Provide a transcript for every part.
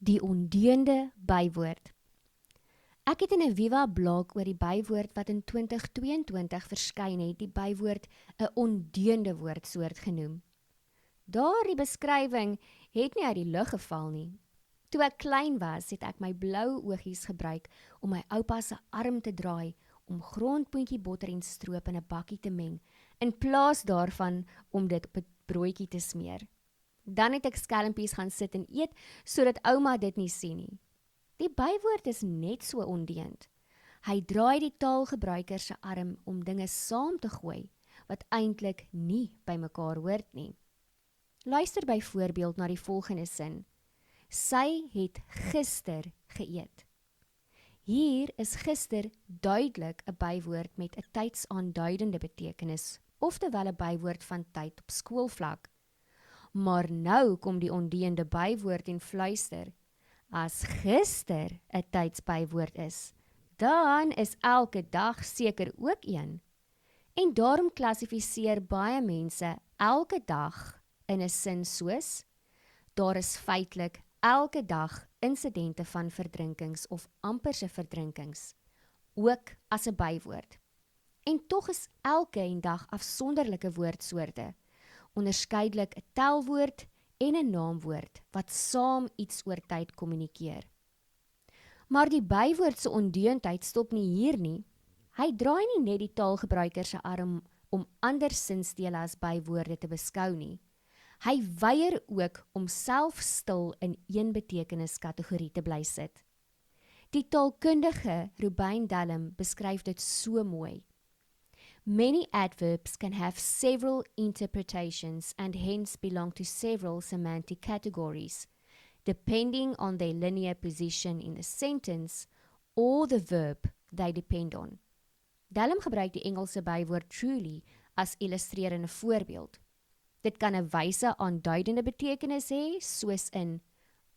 Die ondeende bywoord. Ek het in 'n Viva blog oor die bywoord wat in 2022 verskyn het, die bywoord 'n ondeende woordsoort genoem. Daardie beskrywing het nie uit die lug geval nie. Toe ek klein was, het ek my blou oogies gebruik om my oupa se arm te draai om grondpoentjie botter en stroop in 'n bakkie te meng, in plaas daarvan om dit op 'n broodjie te smeer. Dan het ek skelmpies gaan sit en eet, sodat ouma dit nie sien nie. Die bywoord is net so ondeend. Hy draai die taalgebruiker se arm om dinge saam te gooi, wat eintlik nie by mekaar hoort nie. Luister byvoorbeeld na die volgende sin. Sy het gister geëet. Hier is gister duidelik 'n bywoord met 'n tydsaanduidende betekenis, oftewel 'n bywoord van tyd op skoolvlak. Maar nou kom die ondeende bywoord en fluister. As gister 'n tydsbywoord is, dan is elke dag seker ook een. En daarom klassifiseer baie mense elke dag in 'n sin soos, daar is feitelik elke dag insidente van verdrinkings of amperse verdrinkings, ook as 'n bywoord. En tog is elke en dag afsonderlike woordsoorte, onderskeidelik 'n telwoord en 'n naamwoord wat saam iets oor tyd kommunikeer. Maar die bywoord se ondeendheid stop nie hier nie. Hy draai nie net die taalgebruiker se arm om ander sinsdele as bywoorde te beskou nie. Hy weier ook om self stil in een betekeniskategorie te bly sit. Die taalkundige Ruben Dallum beskryf dit so mooi. Many adverbs can have several interpretations and hence belong to several semantic categories, depending on their linear position in the sentence or the verb they depend on. Dallum gebruik die Engelse bywoord truly as illustrerende voorbeeld. Dit kan 'n wyse aanduidende betekenis hê, soos in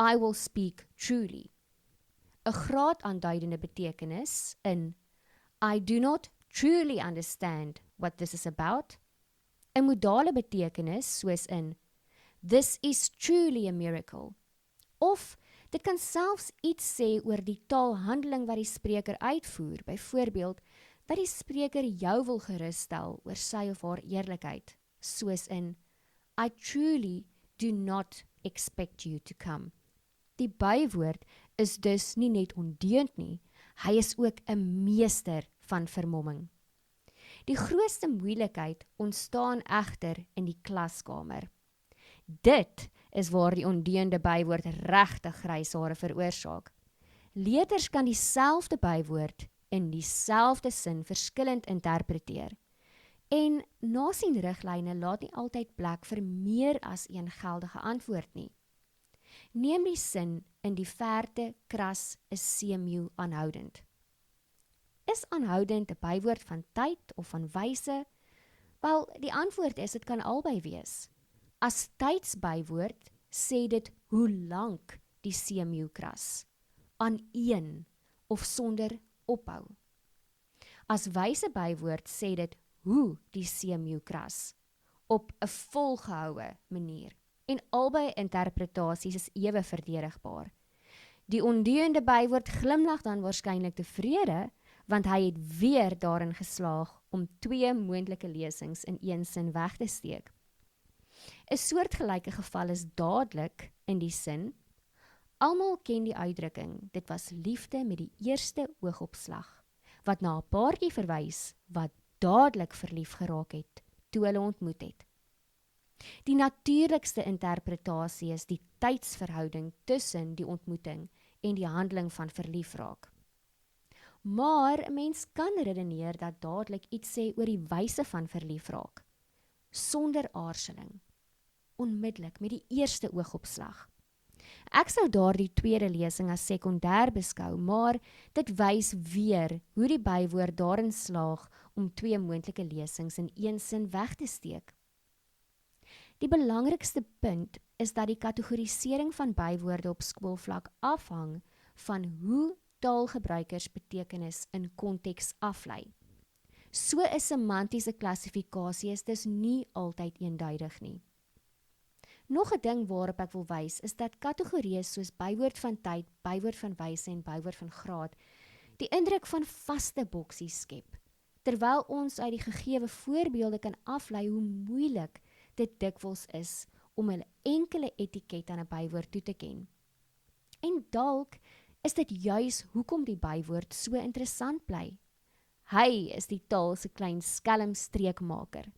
I will speak truly. 'n graad aanduidende betekenis in I do not truly understand what this is about. 'n modale betekenis soos in This is truly a miracle. Of dit kan selfs iets sê oor die taalhandeling wat die spreker uitvoer, byvoorbeeld dat die spreker jou wil geruststel oor sy of haar eerlikheid, soos in I truly do not expect you to come. Die bywoord is dus nie net ondeend nie, hy is ook 'n meester van vermomming. Die grootste moeilikheid ontstaan egter in die klaskamer. Dit is waar die ondeende bywoord regtig grys hare veroorsaak. Leerders kan dieselfde bywoord in dieselfde sin verskillend interpreteer. En nasien riglyne laat nie altyd plek vir meer as een geldige antwoord nie. Neem die sin in die verte kras 'n seemeeu aanhoudend. Is aanhoudend 'n bywoord van tyd of van wyse? Wel, die antwoord is dit kan albei wees. As tydsbywoord sê dit hoe lank die seemeeu kras, aan een of sonder ophou. As wyse bywoord sê dit hoe die seemeeu kras, op 'n volgehoue manier. En albei interpretasies is ewe verdedigbaar. Die ondeende bywoord glimlag dan waarskynlik tevrede, want hy het weer daarin geslaag om twee moontlike lesings in een sin weg te steek. 'n soortgelyke geval is dadelik in die sin, almal ken die uitdrukking, dit was liefde met die eerste oogopslag, wat na 'n paartjie verwys wat dadelik verlief geraak het, toe hulle ontmoet het. Die natuurlikste interpretasie is die tydsverhouding tussen die ontmoeting en die handeling van verlief raak. Maar 'n mens kan redeneer dat dadelik iets sê oor die wyse van verlief raak, sonder aarzeling, onmiddellik met die eerste oogopslag. Ek sou daardie tweede lesing as sekondêr beskou, maar dit wys weer hoe die bywoord daarin slaag om twee moontlike lesings in een sin weg te steek. Die belangrikste punt is dat die kategorisering van bywoorde op skoolvlak afhang van hoe taalgebruikers betekenis in konteks aflei. So 'n semantiese klassifikasie is dus nie altyd eenduidig nie. Nog 'n ding waarop ek wil wys, is dat kategorieë soos bywoord van tyd, bywoord van wyse en bywoord van graad die indruk van vaste boksies skep, terwyl ons uit die gegeewe voorbeelde kan aflei hoe moeilik dit dikwels is om 'n enkele etiket aan 'n bywoord toe te ken. En dalk is dit juis hoekom die bywoord so interessant bly. Hy is die taal se klein skelmstreekmaker,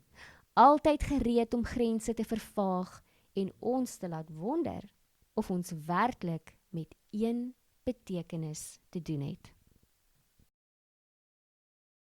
altyd gereed om grense te vervaag en ons te laat wonder of ons werklik met een betekenis te doen het.